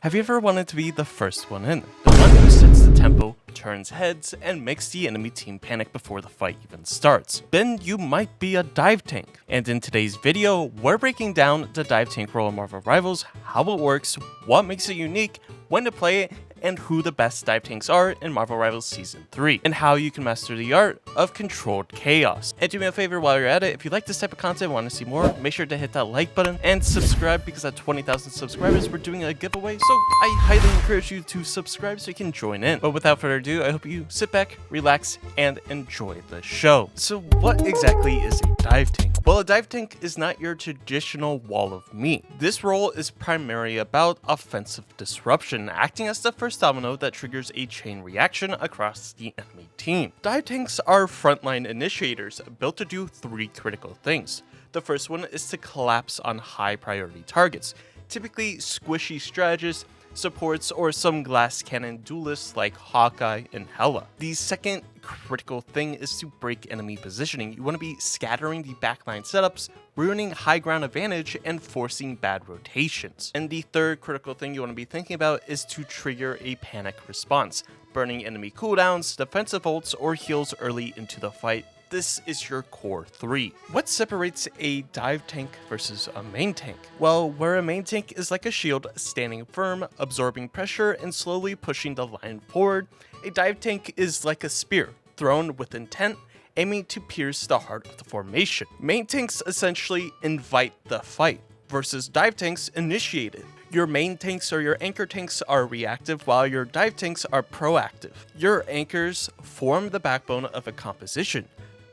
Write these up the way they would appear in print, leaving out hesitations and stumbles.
Have you ever wanted to be the first one in? The one who sets the tempo, turns heads, and makes the enemy team panic before the fight even starts? Then you might be a dive tank. And in today's video, we're breaking down the dive tank role in Marvel Rivals, how it works, what makes it unique, when to play it, and who the best dive tanks are in Marvel Rivals Season 3, and how you can master the art of controlled chaos. And do me a favor while you're at it, if you like this type of content and want to see more, make sure to hit that like button and subscribe, because at 20,000 subscribers, we're doing a giveaway, so I highly encourage you to subscribe so you can join in. But without further ado, I hope you sit back, relax, and enjoy the show. So what exactly is a dive tank? Well, a dive tank is not your traditional wall of meat. This role is primarily about offensive disruption, acting as the first domino that triggers a chain reaction across the enemy team. Dive tanks are frontline initiators built to do three critical things. The first one is to collapse on high priority targets, typically squishy strategists, supports, or some glass cannon duelists like Hawkeye and Hela. The second critical thing is to break enemy positioning. You want to be scattering the backline setups, ruining high ground advantage, and forcing bad rotations. And the third critical thing you want to be thinking about is to trigger a panic response, burning enemy cooldowns, defensive ults, or heals early into the fight. This is your core 3. What separates a dive tank versus a main tank? Well, where a main tank is like a shield, standing firm, absorbing pressure, and slowly pushing the line forward, a dive tank is like a spear, thrown with intent, aiming to pierce the heart of the formation. Main tanks essentially invite the fight, versus dive tanks initiate it. Your main tanks or your anchor tanks are reactive, while your dive tanks are proactive. Your anchors form the backbone of a composition.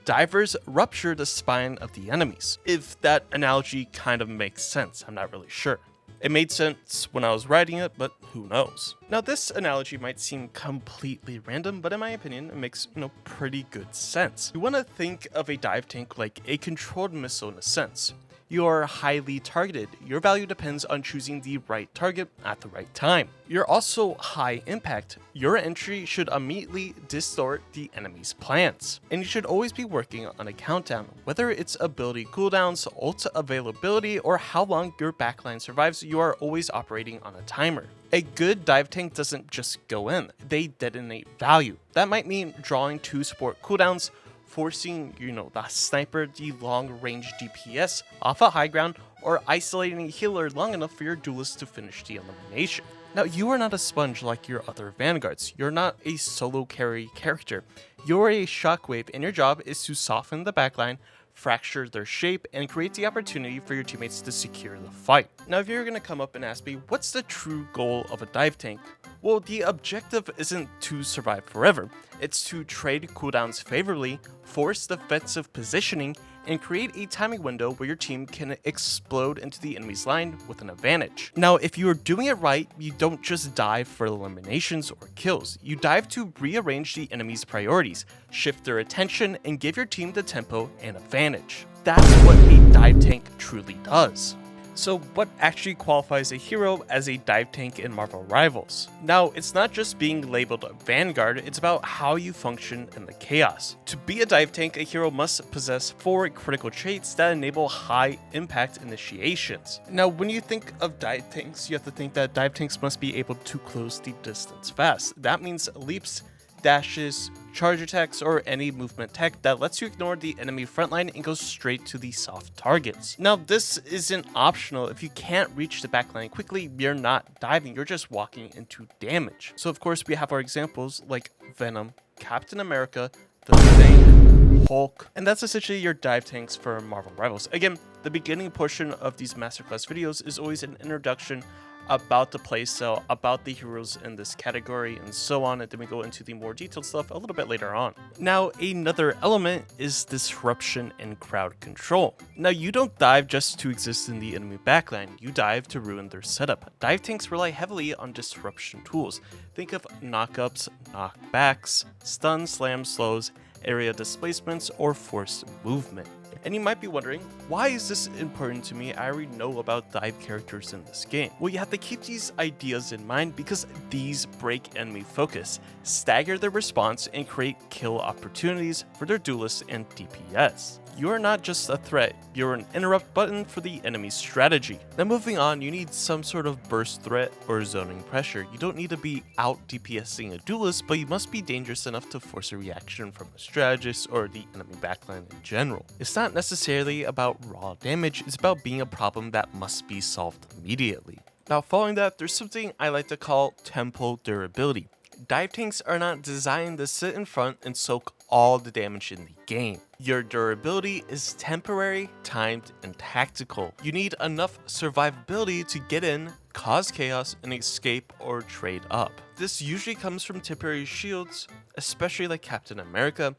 Divers rupture the spine of the enemies. If that analogy kind of makes sense, I'm not really sure. It made sense when I was writing it, but who knows? Now, this analogy might seem completely random, but in my opinion, it makes, pretty good sense. You want to think of a dive tank like a controlled missile in a sense. You are highly targeted. Your value depends on choosing the right target at the right time. You're also high impact. Your entry should immediately distort the enemy's plans. And you should always be working on a countdown, whether it's ability cooldowns, ult availability, or how long your backline survives, you are always operating on a timer. A good dive tank doesn't just go in, they detonate value. That might mean drawing 2 support cooldowns, forcing, the sniper, the long-range DPS off a high ground, or isolating a healer long enough for your duelist to finish the elimination. Now, you are not a sponge like your other Vanguards. You're not a solo carry character. You're a shockwave, and your job is to soften the backline, fracture their shape, and create the opportunity for your teammates to secure the fight. Now, if you're going to come up and ask me, what's the true goal of a dive tank? Well, the objective isn't to survive forever. It's to trade cooldowns favorably, force defensive positioning, and create a timing window where your team can explode into the enemy's line with an advantage. Now, if you are doing it right, you don't just dive for eliminations or kills. You dive to rearrange the enemy's priorities, shift their attention, and give your team the tempo and advantage. That's what a dive tank truly does. So what actually qualifies a hero as a dive tank in Marvel Rivals? Now, it's not just being labeled a Vanguard, it's about how you function in the chaos. To be a dive tank, a hero must possess 4 critical traits that enable high impact initiations. Now, when you think of dive tanks, you have to think that dive tanks must be able to close the distance fast. That means leaps, dashes, charge attacks, or any movement tech that lets you ignore the enemy frontline and go straight to the soft targets. Now, this isn't optional. If you can't reach the backline quickly, you're not diving, you're just walking into damage. So of course, we have our examples like Venom, Captain America, the Thing, Hulk, and that's essentially your dive tanks for Marvel Rivals. Again, the beginning portion of these masterclass videos is always an introduction about the playstyle, about the heroes in this category, and so on, and then we go into the more detailed stuff a little bit later on. Now, another element is disruption and crowd control. Now, you don't dive just to exist in the enemy backline, you dive to ruin their setup. Dive tanks rely heavily on disruption tools. Think of knockups, knockbacks, stun, slam, slows, area displacements, or forced movement. And you might be wondering, why is this important to me? I already know about dive characters in this game. Well, you have to keep these ideas in mind because these break enemy focus, stagger their response, and create kill opportunities for their duelists and DPS. You are not just a threat, you're an interrupt button for the enemy's strategy. Now moving on, you need some sort of burst threat or zoning pressure. You don't need to be out DPSing a duelist, but you must be dangerous enough to force a reaction from a strategist or the enemy backline in general. It's not necessarily about raw damage, it's about being a problem that must be solved immediately. Now following that, there's something I like to call tempo durability. Dive tanks are not designed to sit in front and soak all the damage in the game. Your durability is temporary, timed, and tactical. You need enough survivability to get in, cause chaos, and escape or trade up. This usually comes from temporary shields, especially like Captain America,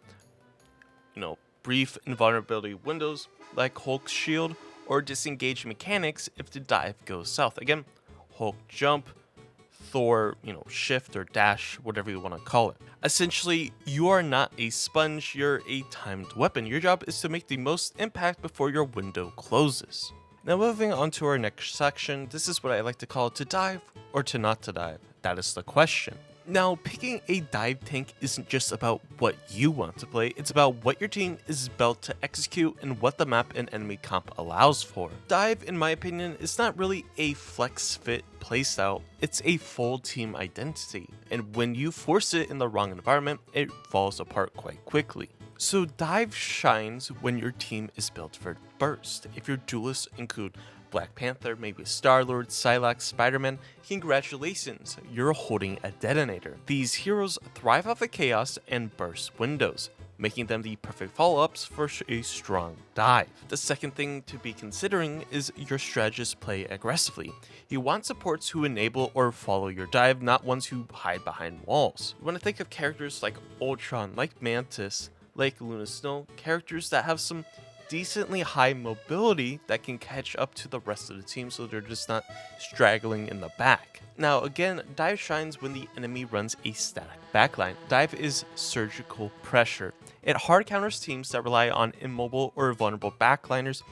brief invulnerability windows like Hulk's shield, or disengage mechanics if the dive goes south. Again, Hulk jump, Thor, shift or dash, whatever you want to call it. Essentially, you are not a sponge, you're a timed weapon. Your job is to make the most impact before your window closes. Now moving on to our next section, this is what I like to call to dive or to not to dive. That is the question. Now, picking a dive tank isn't just about what you want to play, it's about what your team is built to execute and what the map and enemy comp allows for. Dive, in my opinion, is not really a flex fit playstyle, it's a full team identity, and when you force it in the wrong environment, it falls apart quite quickly. So dive shines when your team is built for burst. If your duelists include Black Panther, maybe Star-Lord, Psylocke, Spider-Man, congratulations, you're holding a detonator. These heroes thrive off of chaos and burst windows, making them the perfect follow-ups for a strong dive. The second thing to be considering is your strategist play aggressively. You want supports who enable or follow your dive, not ones who hide behind walls. You want to think of characters like Ultron, like Mantis, like Luna Snow, characters that have some decently high mobility that can catch up to the rest of the team so they're just not straggling in the back. Now again, dive shines when the enemy runs a static backline. Dive is surgical pressure. It hard counters teams that rely on immobile or vulnerable backliners,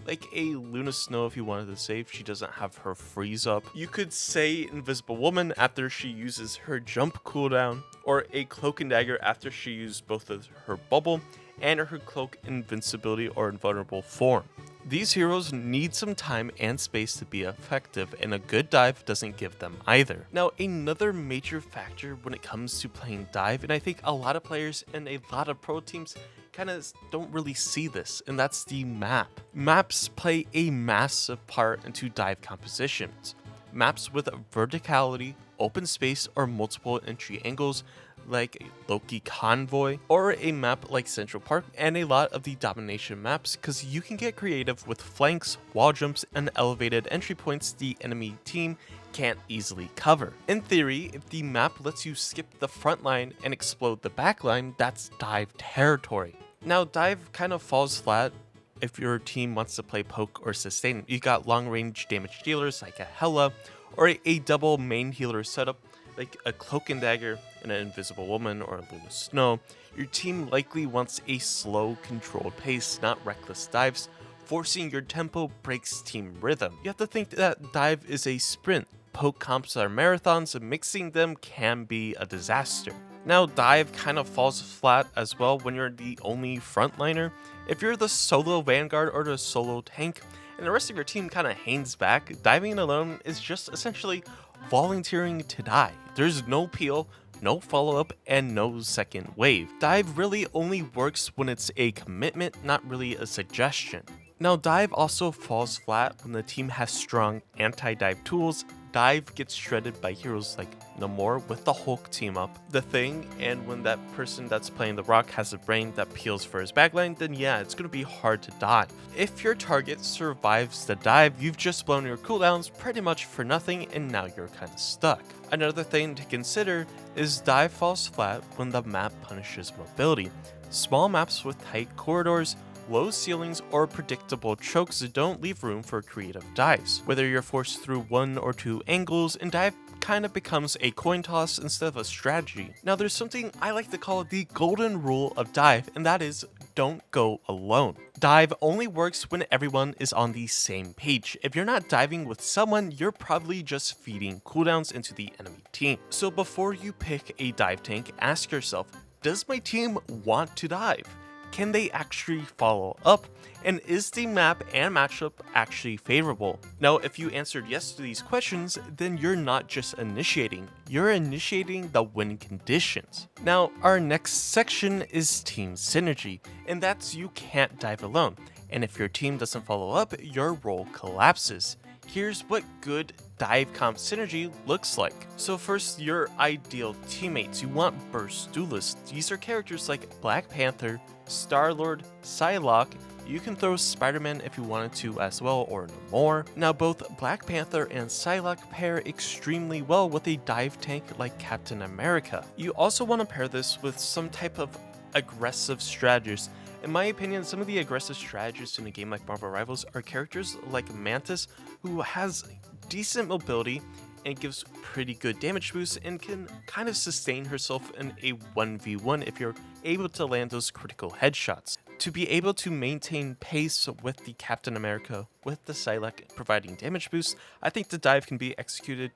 like a Luna Snow if you wanted to save, she doesn't have her freeze up. You could say Invisible Woman after she uses her jump cooldown, or a Cloak and Dagger after she used both of her bubble and her cloak invincibility or invulnerable form. These heroes need some time and space to be effective, and a good dive doesn't give them either. Now, another major factor when it comes to playing dive, and I think a lot of players and a lot of pro teams kind of don't really see this, and that's the map. Maps play a massive part into dive compositions. Maps with verticality, open space, or multiple entry angles like Loki Convoy, or a map like Central Park, and a lot of the domination maps, because you can get creative with flanks, wall jumps, and elevated entry points the enemy team can't easily cover. In theory, if the map lets you skip the front line and explode the back line, that's dive territory. Now, dive kind of falls flat if your team wants to play poke or sustain. You got long range damage dealers like a Hela, or a double main healer setup like a Cloak and Dagger and an Invisible Woman or a Luna Snow. Your team likely wants a slow, controlled pace, not reckless dives. Forcing your tempo breaks team rhythm. You have to think that dive is a sprint. Poke comps are marathons, and mixing them can be a disaster. Now, dive kind of falls flat as well when you're the only frontliner. If you're the solo Vanguard or the solo tank, and the rest of your team kind of hangs back, diving alone is just essentially volunteering to die. There's no peel, no follow-up, and no second wave. Dive really only works when it's a commitment, not really a suggestion. Now, dive also falls flat when the team has strong anti-dive tools. Dive gets shredded by heroes like Namor with the Hulk team up, The Thing, and when that person that's playing the rock has a brain that peels for his backline, then yeah, it's going to be hard to dive. If your target survives the dive, you've just blown your cooldowns pretty much for nothing, and now you're kind of stuck. Another thing to consider is dive falls flat when the map punishes mobility. Small maps with tight corridors, low ceilings, or predictable chokes don't leave room for creative dives. Whether you're forced through one or two angles, and dive kind of becomes a coin toss instead of a strategy. Now, there's something I like to call the golden rule of dive, and that is don't go alone. Dive only works when everyone is on the same page. If you're not diving with someone, you're probably just feeding cooldowns into the enemy team. So before you pick a dive tank, ask yourself, does my team want to dive? Can they actually follow up? And is the map and matchup actually favorable? Now, if you answered yes to these questions, then you're not just initiating, you're initiating the win conditions. Now, our next section is team synergy, and that's you can't dive alone. And if your team doesn't follow up, your role collapses. Here's what good dive comp synergy looks like. So first, your ideal teammates. You want burst duelists. These are characters like Black Panther, Star-Lord, Psylocke. You can throw Spider-Man if you wanted to as well, or more. Now both Black Panther and Psylocke pair extremely well with a dive tank like Captain America. You also want to pair this with some type of aggressive strategist. In my opinion, some of the aggressive strategists in a game like Marvel Rivals are characters like Mantis, who has decent mobility and gives pretty good damage boosts and can kind of sustain herself in a 1v1 if you're able to land those critical headshots. To be able to maintain pace with the Captain America, with the Psylocke providing damage boosts, I think the dive can be executed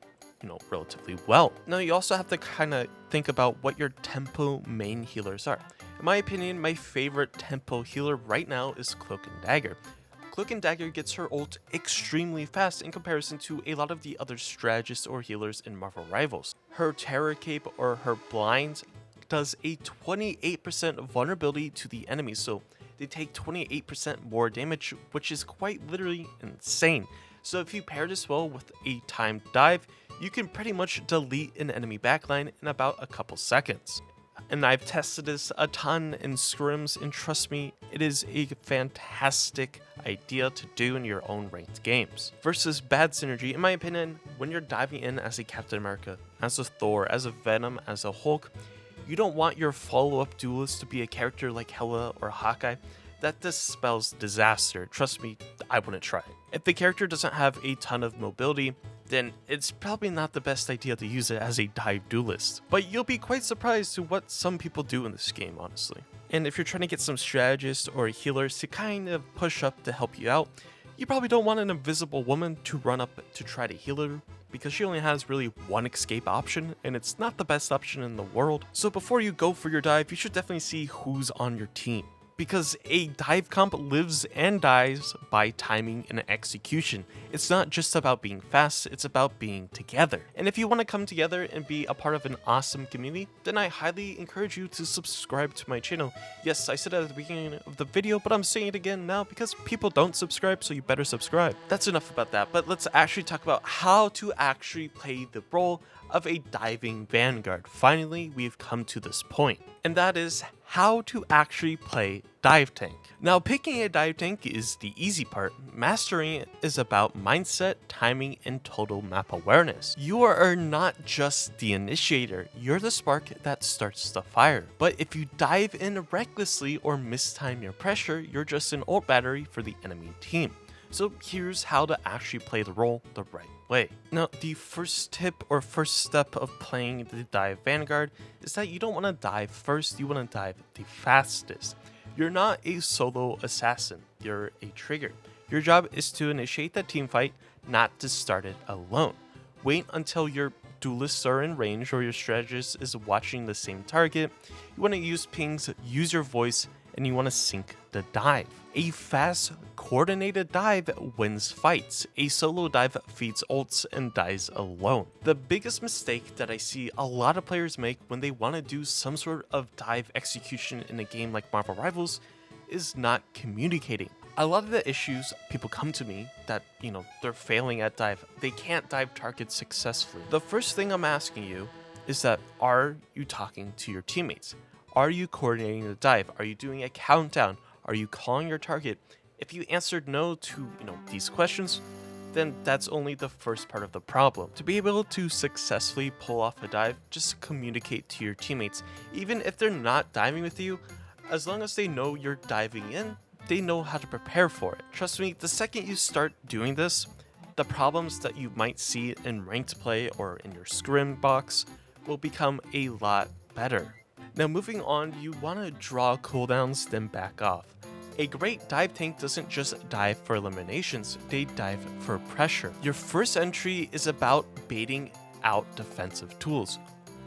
relatively well. Now you also have to kind of think about what your tempo main healers are. In my opinion, my favorite tempo healer right now is Cloak and Dagger. Cloak and Dagger gets her ult extremely fast in comparison to a lot of the other strategists or healers in Marvel Rivals. Her Terror Cape or her Blind does a 28% vulnerability to the enemy, so they take 28% more damage, which is quite literally insane. So if you pair this well with a timed dive, you can pretty much delete an enemy backline in about a couple seconds. And I've tested this a ton in scrims, and trust me, it is a fantastic idea to do in your own ranked games. Versus bad synergy, in my opinion, when you're diving in as a Captain America, as a Thor, as a Venom, as a Hulk, you don't want your follow-up duelist to be a character like Hela or Hawkeye. That dispels disaster. Trust me, I wouldn't try it. If the character doesn't have a ton of mobility, then it's probably not the best idea to use it as a dive duelist. But you'll be quite surprised to what some people do in this game, honestly. And if you're trying to get some strategists or healers to kind of push up to help you out, you probably don't want an invisible woman to run up to try to heal her, because she only has really one escape option, and it's not the best option in the world. So before you go for your dive, you should definitely see who's on your team, because a dive comp lives and dies by timing and execution. It's not just about being fast, it's about being together. And if you want to come together and be a part of an awesome community, then I highly encourage you to subscribe to my channel. Yes, I said it at the beginning of the video, but I'm saying it again now because people don't subscribe, so you better subscribe. That's enough about that, but let's actually talk about how to actually play the role of a diving Vanguard. Finally, we've come to this point, and that is how to actually play dive tank. Now, picking a dive tank is the easy part. Mastering it is about mindset, timing, and total map awareness. You are not just the initiator, you're the spark that starts the fire. But if you dive in recklessly or mistime your pressure, you're just an ult battery for the enemy team. So here's how to actually play the role the right way. Now, the first tip or first step of playing the dive Vanguard is that you don't want to dive first, you want to dive the fastest. You're not a solo assassin, you're a trigger. Your job is to initiate that team fight, not to start it alone. Wait until your duelists are in range or your strategist is watching the same target. You want to use pings, use your voice, and you want to sync the dive. A fast, coordinated dive wins fights. A solo dive feeds ults and dies alone. The biggest mistake that I see a lot of players make when they want to do some sort of dive execution in a game like Marvel Rivals is not communicating. A lot of the issues people come to me that, they're failing at dive. They can't dive targets successfully. The first thing I'm asking you is that, are you talking to your teammates? Are you coordinating the dive? Are you doing a countdown? Are you calling your target? If you answered no to, these questions, then that's only the first part of the problem. To be able to successfully pull off a dive, just communicate to your teammates. Even if they're not diving with you, as long as they know you're diving in, they know how to prepare for it. Trust me, the second you start doing this, the problems that you might see in ranked play or in your scrim box will become a lot better. Now moving on, you want to draw cooldowns, then back off. A great dive tank doesn't just dive for eliminations, they dive for pressure. Your first entry is about baiting out defensive tools.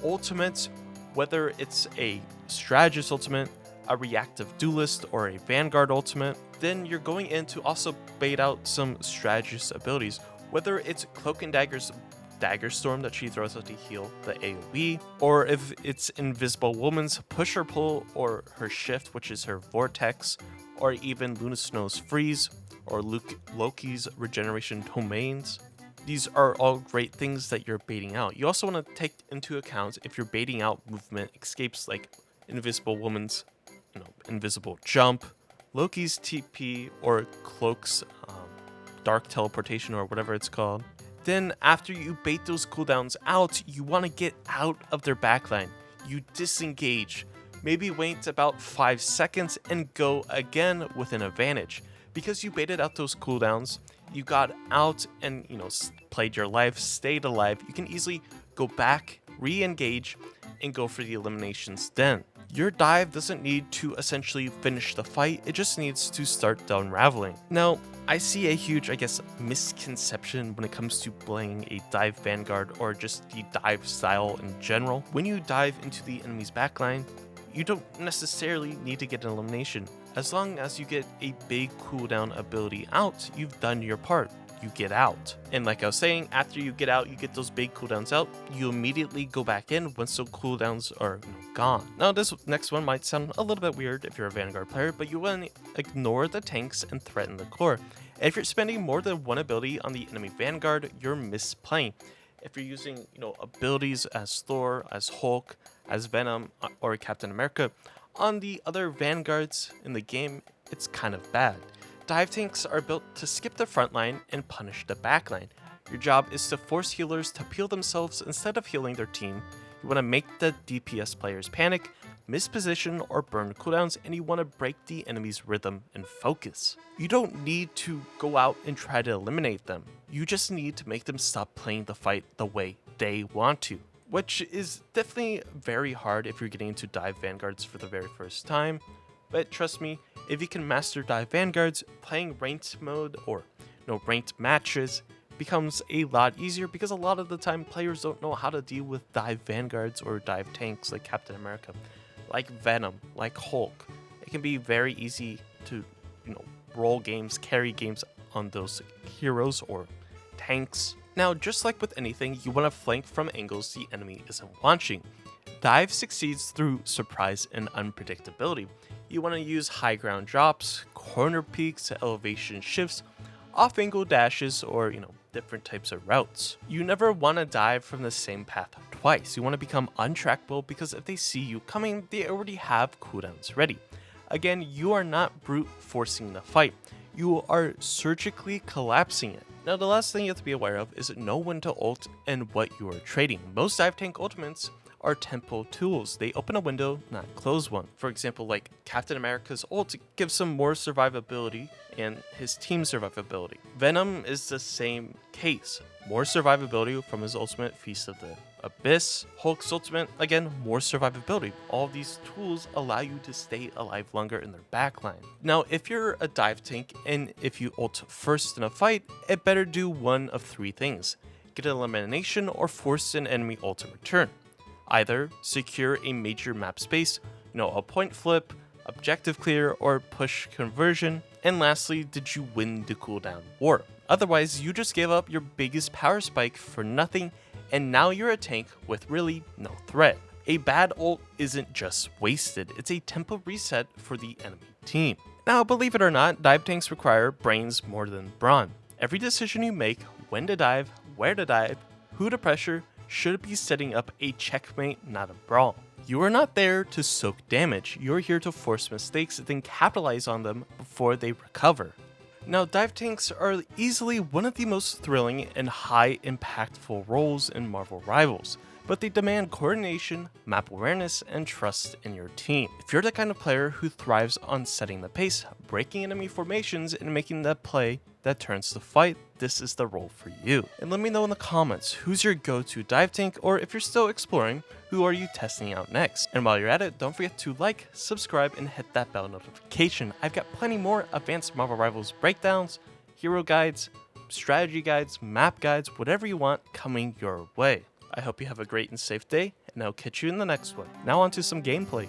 Ultimates, whether it's a strategist ultimate, a reactive duelist, or a Vanguard ultimate, then you're going in to also bait out some strategist abilities, whether it's Cloak and Dagger's Dagger Storm that she throws out to heal the AoE, or if it's Invisible Woman's Push or Pull, or her Shift, which is her Vortex, or even Luna Snow's Freeze, or Loki's Regeneration Domains. These are all great things that you're baiting out. You also want to take into account if you're baiting out movement escapes like Invisible Woman's Invisible Jump, Loki's TP, or Cloak's Dark Teleportation, or whatever it's called. Then after you bait those cooldowns out, you want to get out of their backline. You disengage. Maybe wait about 5 seconds and go again with an advantage. Because you baited out those cooldowns, you got out and played your life, stayed alive, you can easily go back, re-engage, and go for the eliminations then. Your dive doesn't need to essentially finish the fight, it just needs to start the unraveling. Now, I see a huge, misconception when it comes to playing a dive Vanguard or just the dive style in general. When you dive into the enemy's backline, you don't necessarily need to get an elimination. As long as you get a big cooldown ability out, you've done your part. You get out. And like I was saying, after you get out, you get those big cooldowns out, you immediately go back in once those cooldowns are gone. Now this next one might sound a little bit weird if you're a Vanguard player, but you want to ignore the tanks and threaten the core. If you're spending more than one ability on the enemy Vanguard, you're misplaying. If you're using, abilities as Thor, as Hulk, as Venom, or Captain America, on the other Vanguards in the game, it's kind of bad. Dive tanks are built to skip the front line and punish the back line. Your job is to force healers to peel themselves instead of healing their team. You want to make the DPS players panic, miss position, or burn cooldowns, and you want to break the enemy's rhythm and focus. You don't need to go out and try to eliminate them. You just need to make them stop playing the fight the way they want to, which is definitely very hard if you're getting into dive Vanguards for the very first time. But trust me, if you can master dive Vanguards, playing ranked mode or ranked matches becomes a lot easier because a lot of the time players don't know how to deal with dive Vanguards or dive tanks like Captain America, like Venom, like Hulk. It can be very easy to roll games, carry games on those heroes or tanks. Now, just like with anything, you want to flank from angles the enemy isn't watching. Dive succeeds through surprise and unpredictability. You want to use high ground drops, corner peeks, elevation shifts, off-angle dashes, or different types of routes. You never want to dive from the same path twice. You want to become untrackable because if they see you coming, they already have cooldowns ready. Again, you are not brute forcing the fight. You are surgically collapsing it. Now, the last thing you have to be aware of is know when to ult and what you are trading. Most dive tank ultimates are tempo tools. They open a window, not close one. For example, like Captain America's ult gives him more survivability and his team survivability. Venom is the same case. More survivability from his ultimate Feast of the Abyss. Hulk's ultimate, again, more survivability. All these tools allow you to stay alive longer in their backline. Now, if you're a dive tank and if you ult first in a fight, it better do one of three things. Get an elimination or force an enemy ult to return. Either secure a major map space, a point flip, objective clear, or push conversion. And lastly, did you win the cooldown war? Otherwise, you just gave up your biggest power spike for nothing, and now you're a tank with really no threat. A bad ult isn't just wasted, it's a tempo reset for the enemy team. Now, believe it or not, dive tanks require brains more than brawn. Every decision you make, when to dive, where to dive, who to pressure, should be setting up a checkmate, not a brawl. You are not there to soak damage, you're here to force mistakes and then capitalize on them before they recover. Now, dive tanks are easily one of the most thrilling and high impactful roles in Marvel Rivals, but they demand coordination, map awareness, and trust in your team. If you're the kind of player who thrives on setting the pace, breaking enemy formations, and making that play that turns the fight, this is the role for you. And let me know in the comments, who's your go-to dive tank, or if you're still exploring, who are you testing out next? And while you're at it, don't forget to like, subscribe, and hit that bell notification. I've got plenty more advanced Marvel Rivals breakdowns, hero guides, strategy guides, map guides, whatever you want coming your way. I hope you have a great and safe day, and I'll catch you in the next one. Now on to some gameplay.